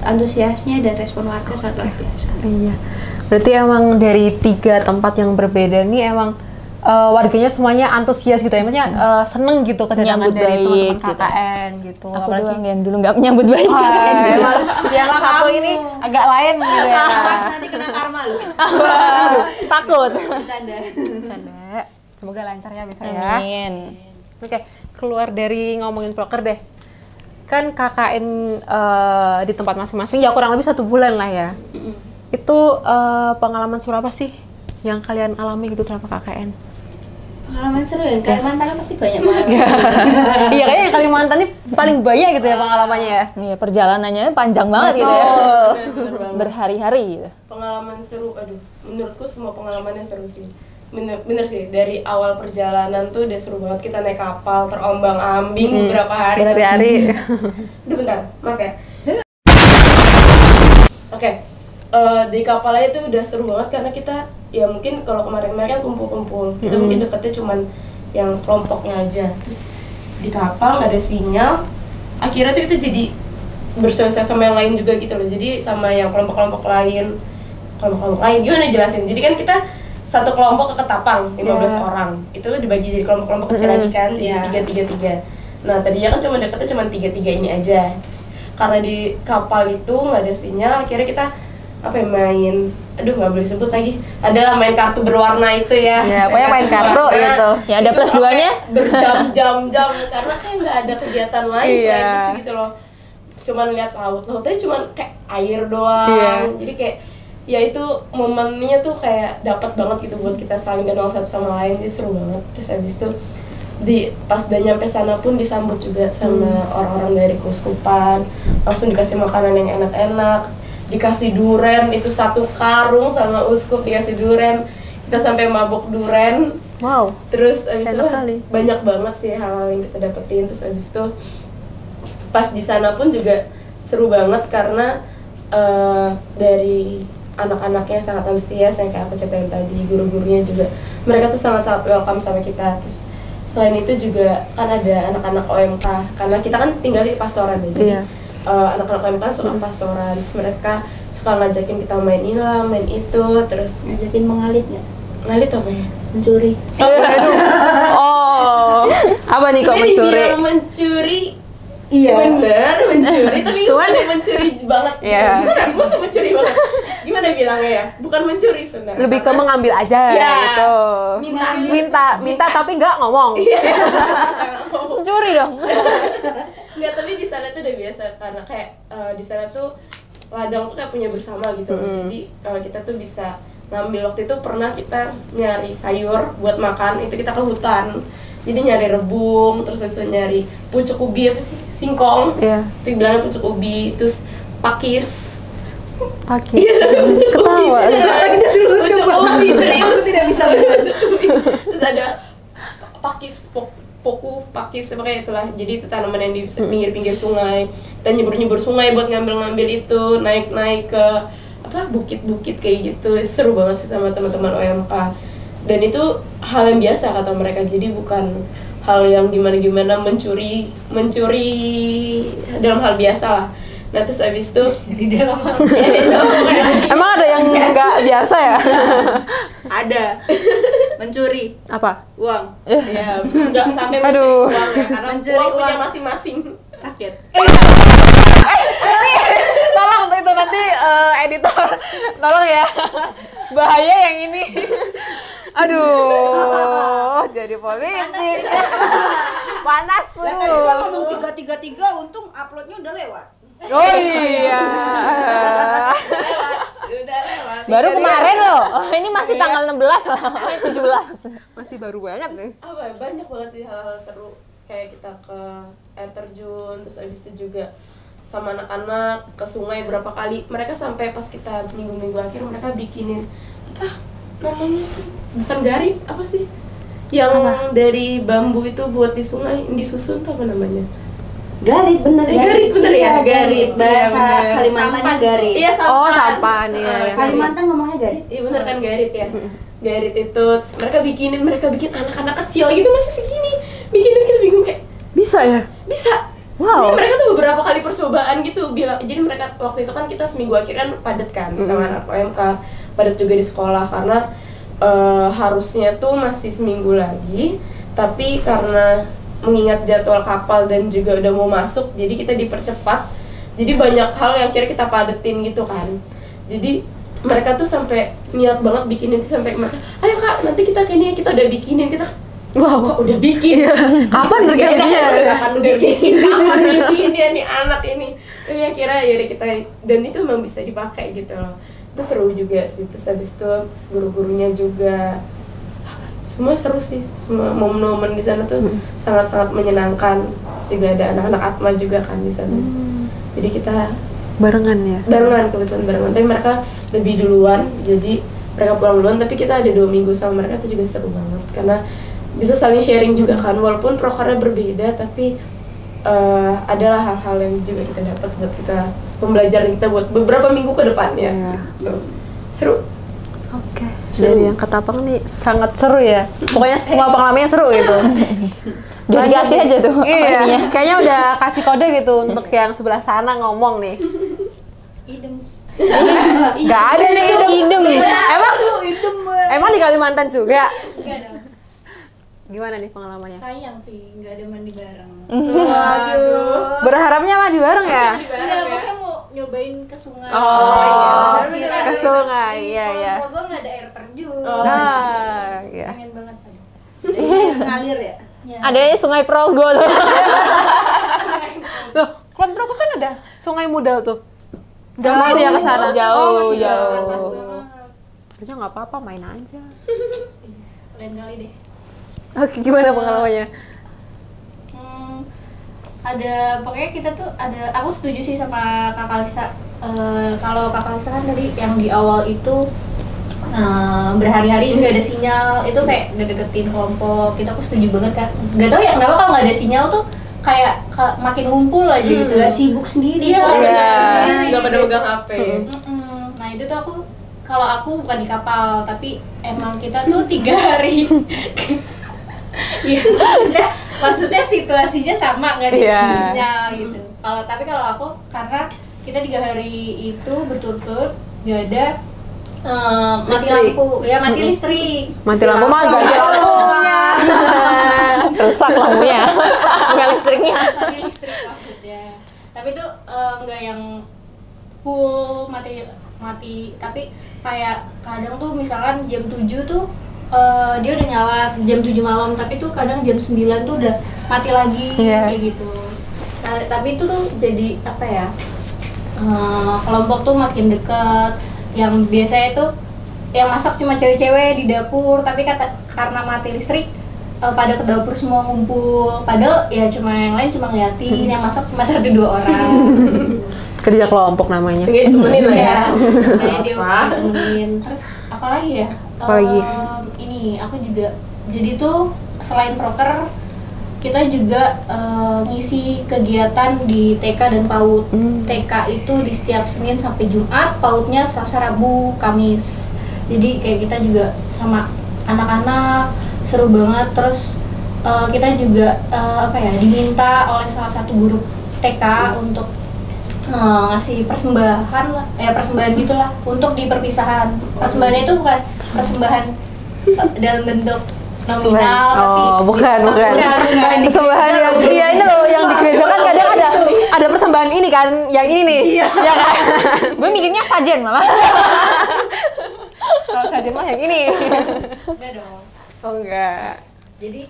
Antusiasnya dan respon warga sangat luar biasa. Iya, berarti emang dari 3 tempat yang berbeda nih emang warganya semuanya antusias gitu ya, maksudnya seneng gitu kedatangan dari teman-teman KKN gitu. Aku doang yang dulu nggak menyambut baik. Yang satu ini agak lain gitu ya. Pas nanti kena karma lu. Takut. Bercanda. Semoga lancar ya bisa ya. Amin. Oke, keluar dari ngomongin proker deh. Kan KKN di tempat masing-masing ya kurang lebih 1 bulan lah ya. Itu pengalaman seru apa sih yang kalian alami gitu selama KKN? Pengalaman seru ya, Kalimantan pasti banyak banget. Iya, kayaknya yang Kalimantan ini paling banyak gitu ya pengalamannya ya. Iya, perjalanannya panjang banget gitu ya. Berhari-hari gitu. Pengalaman seru, aduh, menurutku semua pengalamannya seru sih. Bener sih, dari awal perjalanan tuh udah seru banget. Kita naik kapal terombang-ambing beberapa hari. Berhari-hari. Aduh bentar, maaf ya. Oke. Di kapal aja tuh udah seru banget, karena kita ya mungkin kalau kemarin-kemarin kan kumpul-kumpul, kita mungkin deketnya cuman yang kelompoknya aja. Terus di kapal nggak ada sinyal, akhirnya tuh kita jadi bersosialisasi sama yang lain juga gitu loh. Jadi sama yang kelompok-kelompok lain gimana jelasin? Jadi kan kita satu kelompok ke Ketapang 15 orang, itu dibagi jadi kelompok-kelompok kecil lagi kan, jadi 3. Nah tadinya kan cuma deketnya cuma 3 ini aja. Terus, karena di kapal itu nggak ada sinyal, akhirnya kita main, aduh nggak boleh sebut lagi, adalah main kartu berwarna itu ya. Ya, pokoknya main kartu gitu. Ya ada plus 2-nya. Berjam-jam, karena kayak nggak ada kegiatan lain selain itu gitu loh. Cuman lihat lautnya cuman kayak air doang. Jadi kayak ya itu momennya tuh kayak dapat banget gitu buat kita saling kenal satu sama lain, jadi seru banget. Terus habis itu pas udah nyampe sana pun disambut juga sama orang-orang dari keuskupan, langsung dikasih makanan yang enak-enak, dikasih duren itu 1 karung sama uskup dikasih duren, kita sampai mabuk duren. Wow. Terus abis itu kali. banyak banget sih hal-hal yang kita dapetin. Terus abis itu pas di sana pun juga seru banget karena dari anak-anaknya sangat antusias yang kayak aku ceritain tadi, guru-gurunya juga mereka tuh sangat-sangat welcome sama kita. Terus selain itu juga kan ada anak-anak OMK, karena kita kan tinggal di pastoran ya, jadi anak-anak OMK suka pastoran, terus mereka suka ngajakin kita main ini lah, main itu, terus Ngajakin mengalit nggak? ngalit apa ya? Mencuri. Oh, apa nih kok Sebenarnya mencuri? dibilang mencuri, Iya. bener mencuri, tapi Cuman bukan mencuri banget. Iya. Gimana? Masa mencuri banget? Gimana bilangnya ya? Bukan mencuri sebenarnya. Lebih ke mengambil aja Iya. gitu. Minta. Tapi nggak ngomong. Mencuri dong. Nggak, tapi di sana tuh udah biasa karena kayak di sana tuh ladang tuh kayak punya bersama gitu. Jadi kita tuh bisa ngambil. Waktu itu pernah kita nyari sayur buat makan, itu kita ke hutan. Jadi nyari rebung, terus habis itu nyari pucuk ubi apa sih? Singkong. Iya. Itu bilangnya pucuk ubi, terus pakis. Pakai. Pucuk Ketawa. ubi. Kita dulu Pucuk coba. ubi, Aku serius. tidak bisa benar. Pucuk ubi. Terus ada pakis, poku, pakis, apa kayak itulah. Jadi itu tanaman yang di pinggir-pinggir sungai. Kita nyebur-nyebur sungai buat ngambil-ngambil itu, naik-naik ke apa bukit-bukit kayak gitu. Itu seru banget sih sama teman-teman OMK. Dan itu hal yang biasa kata mereka, jadi bukan hal yang gimana-gimana mencuri dalam hal biasa lah. Nah terus abis itu Di dalam Emang ada yang nggak biasa ya? Ada. Mencuri Apa? uang ya nggak sampai mencuri Aduh. uang ya, karena Mencuri uang punya uang. masing-masing. rakyat. Tolong itu nanti editor, tolong ya. Bahaya yang ini. Aduh, jadi politik. Panas tuh. Lah tadi kan ngomong 333, untung uploadnya udah lewat. Oh iya. Sudah lewat. Baru kemarin loh. Oh, ini masih tanggal 16 loh. 17. Masih baru banget nih. Apa ya, banyak banget sih hal-hal seru, kayak kita ke air terjun, terus abis itu juga sama anak-anak ke sungai berapa kali. Mereka sampai pas kita minggu-minggu akhir mereka bikinin apa namanya tuh, bukan garit, apa sih yang dari bambu itu buat di sungai, disusun tuh apa namanya? Garit bener ya. Garit bener ya, Iya, garit. Bahasa Iya, bener. Kalimantannya garit. Iya, sampan. Oh, sampan, iya, iya. Kalimantan ngomongnya garit. Iya bener kan, garit ya. Garit itu terus mereka bikin anak-anak kecil gitu masih segini. Bikinin, kita bingung kayak Bisa ya? bisa. Wow. Jadi mereka tuh beberapa kali percobaan gitu bilang. Jadi mereka waktu itu kan kita seminggu akhir kan padat kan sama anak OMK, padat juga di sekolah karena harusnya tuh masih seminggu lagi, tapi karena mengingat jadwal kapal dan juga udah mau masuk, jadi kita dipercepat. Jadi banyak hal yang kira kita padetin gitu kan. Jadi mereka tuh sampai niat banget bikinin tuh, sampai mereka, ayo kak nanti kita kayaknya kita udah bikinin, kita Wow. kok udah bikin. Kapan berkayaknya? Kapan lu Udah bikin? bikin, kapan bikin dia nih anak ini. Tapi akhirnya ya udah kita, dan itu memang bisa dipakai gitu loh. Itu seru juga sih. Terus habis itu guru-gurunya juga semua seru sih. Semua momen-momen di sana tuh sangat-sangat menyenangkan. Terus juga ada anak-anak Atma juga kan di sana. Jadi kita Barengan ya? kebetulan barengan. Tapi mereka lebih duluan, jadi mereka pulang duluan. Tapi kita ada 2 minggu sama mereka, itu juga seru banget karena bisa saling sharing juga kan, walaupun prokernya berbeda, tapi adalah hal-hal yang juga kita dapat buat kita, pembelajaran kita buat beberapa minggu ke depan ya. Iya. Gitu. Seru. Oke. Dari yang Ketapang nih sangat seru ya. Pokoknya semua pengalamannya seru gitu. Udah dikasih aja tuh. Iya. Kayaknya udah kasih kode gitu untuk yang sebelah sana ngomong nih. Idem. Gak ada nih idem. Emang idem. emang di Kalimantan juga? Enggak dong. Gimana nih pengalamannya? Sayang sih nggak ada mandi bareng. Waduh. Berharapnya mandi bareng ya? Enggak, maksudnya mau nyobain ke sungai. Oh, iya. ke sungai, iya iya. Kalau Bogor nggak ada air terjun. Nah, iya. Pengen banget tadi. Ngalir ya. Ya. Ada Sungai Progo loh. Loh, Kulon Progo kan ada Sungai Mudal tuh. Nggak mau ya ke sana. Jauh, Masih jauh. Atas banget. Kerja nggak apa-apa, main aja. Lain kali deh. Oke, gimana pengalamannya? Ada pokoknya kita tuh ada, aku setuju sih sama Kak Kalista. Kalau Kak Kalista kan tadi yang di awal itu berhari-hari nggak ada sinyal, itu kayak ngedeketin kelompok. Aku setuju banget kan. Gak tau ya kenapa kalau nggak ada sinyal tuh kayak makin ngumpul aja gitu. Gak sibuk sendiri. Iya, soalnya. Nggak pada megang HP. Nah itu tuh kalau aku bukan di kapal, tapi emang kita tuh 3 hari. Iya, maksudnya situasinya sama nggak ada sinyal gitu. Tapi kalau aku karena kita 3 hari itu berturut-turut nggak ada mati lampu, ya mati listrik. Mati lampu mah ganti lampunya. Rusak lampunya, bukan listriknya. Mati listrik maksudnya. Tapi itu nggak yang full mati, tapi kayak kadang tuh misalkan jam 7 tuh dia udah nyala jam 7 malam, tapi tuh kadang jam 9 tuh udah mati lagi kayak gitu. Nah, tapi itu tuh jadi apa ya, kelompok tuh makin dekat. Yang biasanya tuh yang masak cuma cewek-cewek di dapur, tapi karena mati listrik pada ke dapur semua ngumpul. Padahal ya cuma yang lain cuma ngeliatin, yang masak cuma 1-2 orang. Kerja kelompok namanya. Sengaja temenin lah ya. Kayak dia temenin. Terus apa lagi ya? Apalagi? Ini aku juga jadi tuh selain proker kita juga ngisi kegiatan di TK dan PAUD. TK itu di setiap Senin sampai Jumat, PAUDnya Selasa, Rabu, Kamis. Jadi kayak kita juga sama anak-anak seru banget. Terus kita juga diminta oleh salah satu guru TK untuk ngasih persembahan gitulah untuk di perpisahan. Persembahannya itu bukan persembahan dalam bentuk nominal, tapi bukan. Persembahan yang iya ini loh, yang di gereja kan kadang ada persembahan ini kan, yang ini nih. Iya kan? Gue mikirnya sajen malah. Kalau sajen mah yang ini. enggak dong. Oh enggak. Jadi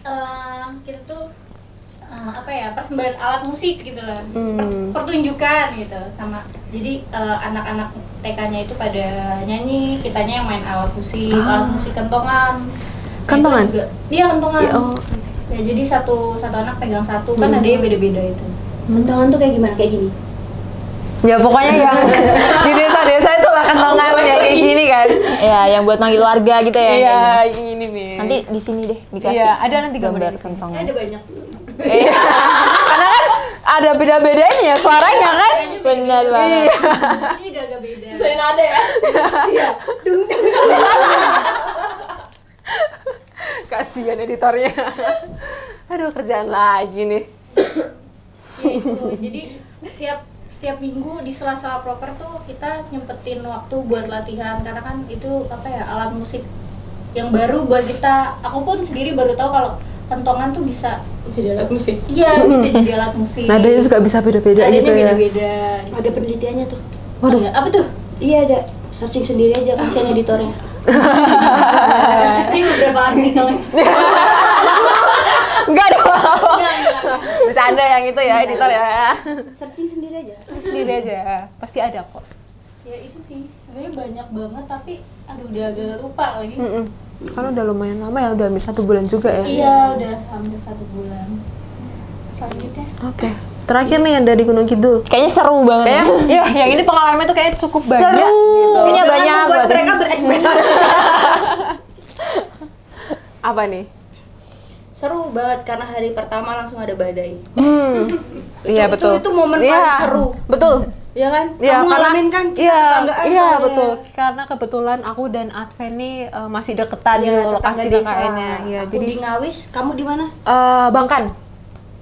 kita tuh persembahan alat musik gitu loh, pertunjukan gitu sama. Jadi anak-anak TK-nya itu pada nyanyi, kitanya yang main alat musik kentongan. Kentongan? Iya kentongan. Ya jadi satu anak pegang satu, kan ada yang beda-beda itu. Kentongan tuh kayak gimana? Kayak gini? Ya pokoknya yang di desa-desa itu lah kentongan yang kayak gini kan. Ya, yang buat manggil warga gitu ya. Iya, kayak gini. ini nih. Nanti di sini deh dikasih. Iya, ada nanti gambar gambar kentongan. Ada banyak. Iya. Karena kan ada beda-bedanya suaranya kan. Benar banget. Ini juga agak beda. Sesuai nada ya. Iya. Dung. Kasihan editornya. Aduh, kerjaan lagi nih. Ya itu. Jadi setiap minggu di sela-sela proker tuh kita nyempetin waktu buat latihan, karena kan itu alat musik yang baru buat kita. Aku pun sendiri baru tahu kalau kentongan tuh bisa Jadi alat musik. Iya, bisa jadi alat musik. Nadanya juga bisa beda-beda Nadanya gitu ya. beda-beda. Ada penelitiannya tuh. Waduh, apa tuh? Iya ada. Searching sendiri aja, kasihan editornya. Ini beberapa artikel. Enggak dong. Enggak. Bercanda yang itu ya editor ya. Searching sendiri aja. Sendiri aja. Pasti ada kok. Ya itu sih. Sebenarnya banyak banget, tapi aduh udah agak lupa lagi. Karena udah lumayan lama ya, udah hampir 1 bulan juga ya. Iya, udah hampir 1 bulan. Selanjutnya. Oke. Terakhir nih yang dari Gunung Kidul. Kayaknya seru banget. Kayaknya ya yang ini pengalaman tuh kayak cukup banyak Seru. gitu. Punya Jangan banyak membuat berarti. mereka berekspektasi. Apa nih? Seru banget karena hari pertama langsung ada badai. Iya betul. Itu momen Iya, paling seru. Betul. Ya kan? Iya, Kamu ngalamin kan? Kita iya, tetanggaan iya soalnya. betul. Karena kebetulan aku dan Adven nih masih deketan Iya, gitu tetangga lokasi desa. KKN-nya. Iya, Aku jadi di Ngawis, kamu di mana? Bangkan.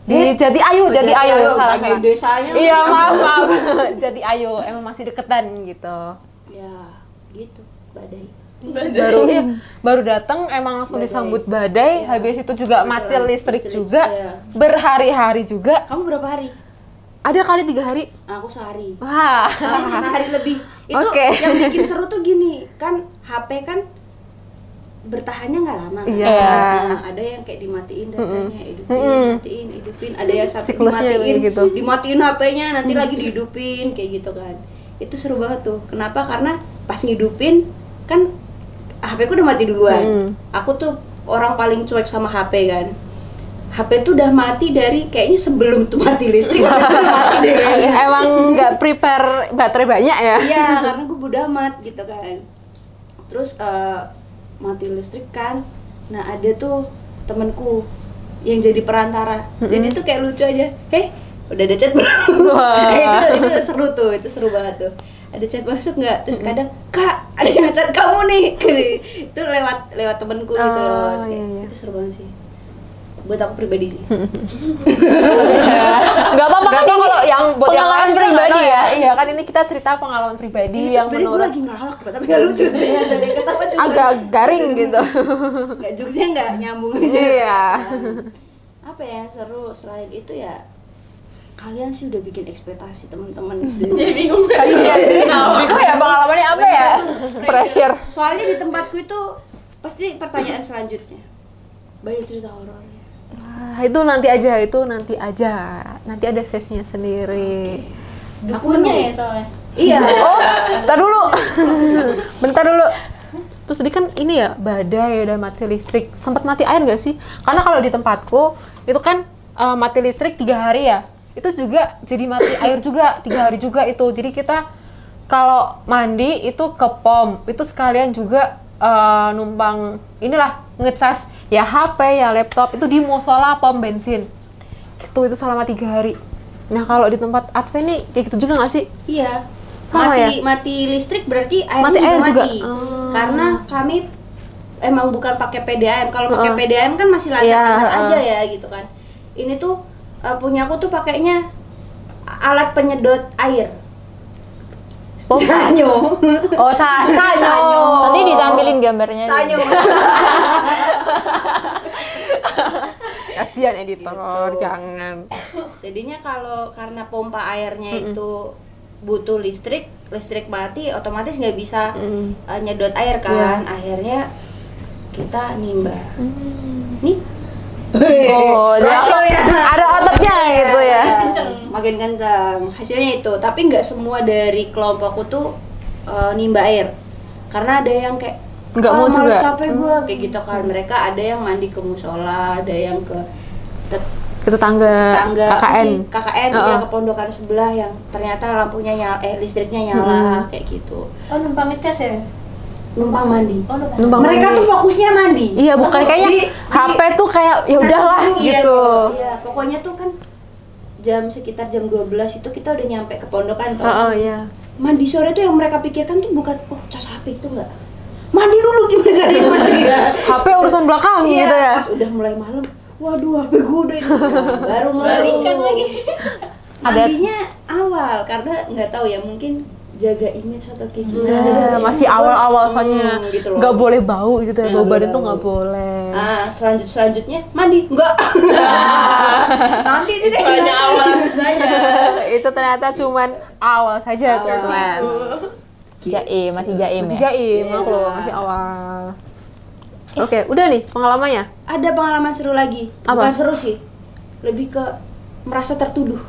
Di Jati Ayu, Jati Ayu salah. Tanyain desanya. Iya, maaf. Jati Ayu emang masih deketan gitu. Ya, gitu. Badai. Baru datang emang langsung Badai. disambut badai. Habis itu juga mati listrik juga. iya. Berhari-hari juga. Kamu berapa hari? Ada kali 3 hari. Aku sehari. Wah. Sehari lebih. Itu Oke. yang bikin seru tuh gini, kan HP kan bertahannya nggak lama kan? Iya. Nah, ada yang kayak dimatiin datanya, hidupin, ada yang sampai Siklusnya dimatiin, gitu. dimatiin HP-nya, nanti lagi dihidupin kayak gitu kan. Itu seru banget tuh. Kenapa? Karena pas ngidupin kan HP ku udah mati duluan. Aku tuh orang paling cuek sama HP kan. HP tuh udah mati dari kayaknya sebelum tuh mati listrik. HP tuh udah mati deh kayaknya. Emang nggak prepare baterai banyak ya? Iya, karena gue bodo amat gitu kan. Terus mati listrik kan. Nah ada tuh temenku yang jadi perantara. Jadi tuh kayak lucu aja. Udah ada chat belum? itu seru tuh, itu seru banget tuh. Ada chat masuk nggak? Terus kadang, Kak, ada yang chat kamu nih. Itu lewat temenku gitu loh. Iya. Itu seru banget sih. Buat aku pribadi sih. Nggak apa-apa kan kalau yang buat yang pengalaman lain pribadi ya. Iya kan ini kita cerita pengalaman pribadi Ini yang sebenarnya gue menurut lagi ngelawak loh, tapi nggak lucu ternyata. Dia ketawa cuma agak garing gitu. nggak jokesnya nggak nyambung aja. Iya. Apa ya seru selain itu ya, kalian sih udah bikin ekspektasi teman-teman. Jadi bingung kan? Iya. Bingung ya pengalamannya apa ya? Pressure. Soalnya di tempatku itu pasti pertanyaan selanjutnya banyak cerita horor. Itu nanti aja. Nanti ada sesnya sendiri. Dukunnya ya soalnya. Iya. Oh, bentar dulu. Terus tadi kan ini ya badai udah mati listrik. Sempat mati air nggak sih? Karena kalau di tempatku itu kan mati listrik 3 hari ya. Itu juga jadi mati air juga 3 hari juga itu. Jadi kita kalau mandi itu ke pom. Itu sekalian juga numpang inilah ngecas ya HP ya laptop itu di musola pom bensin. Itu selama 3 hari. Nah kalau di tempat Adven nih kayak gitu juga nggak sih? Iya. Sama mati listrik berarti airnya Mati air juga. Karena kami emang bukan pakai PDAM. Kalau pakai PDAM kan masih lancar-lancar aja ya gitu kan. Ini tuh punya aku tuh pakainya alat penyedot air. Sanyo. Oh, sanyo. Nanti ditampilin gambarnya. Sanyo. Kasihan editor, Gitu. jangan. Jadinya kalau karena pompa airnya itu butuh listrik mati, otomatis nggak bisa nyedot air kan. Akhirnya kita nimba. Nih. Oh, Hasilnya ada ototnya gitu ya. Makin kencang. Hasilnya itu, tapi nggak semua dari kelompokku tuh nimba air. Karena ada yang kayak Nggak mau males juga. capek gua kayak gitu kan. Mereka ada yang mandi ke musola, ada yang ke Tetangga KKN. KKN ya, ke pondokan sebelah yang ternyata lampunya listriknya nyala kayak gitu. Oh numpang ngecas ya? Numpang mandi. Oh numpang. Numpang Mereka mandi. tuh fokusnya mandi. Iya, bukan kayaknya HP tuh kayak ya udahlah gitu. Iya, pokoknya tuh kan sekitar jam 12 itu kita udah nyampe ke pondokan toh. Oh iya. Mandi sore tuh yang mereka pikirkan tuh bukan cas HP itu enggak. Mandi dulu gimana cari mandi. HP urusan belakang Iya, gitu ya. pas udah mulai malam, waduh HP gue udah ini. Nah, baru mulai Balikan lagi. mandinya awal karena nggak tahu ya mungkin jaga image atau kayak gimana. Jadi Nah, harus masih harus, awal-awal soalnya gitu loh. nggak boleh bau gitu ya, Nggak bau boleh badan tuh bau. nggak boleh. Selanjutnya mandi enggak. Nanti ini deh. Hanya awal saja. Itu ternyata cuman awal saja teman-teman. Masih jaim ya. Jaim, maklum masih awal. Oke, udah nih pengalamannya. Ada pengalaman seru lagi. Apa? Bukan seru sih. Lebih ke merasa tertuduh.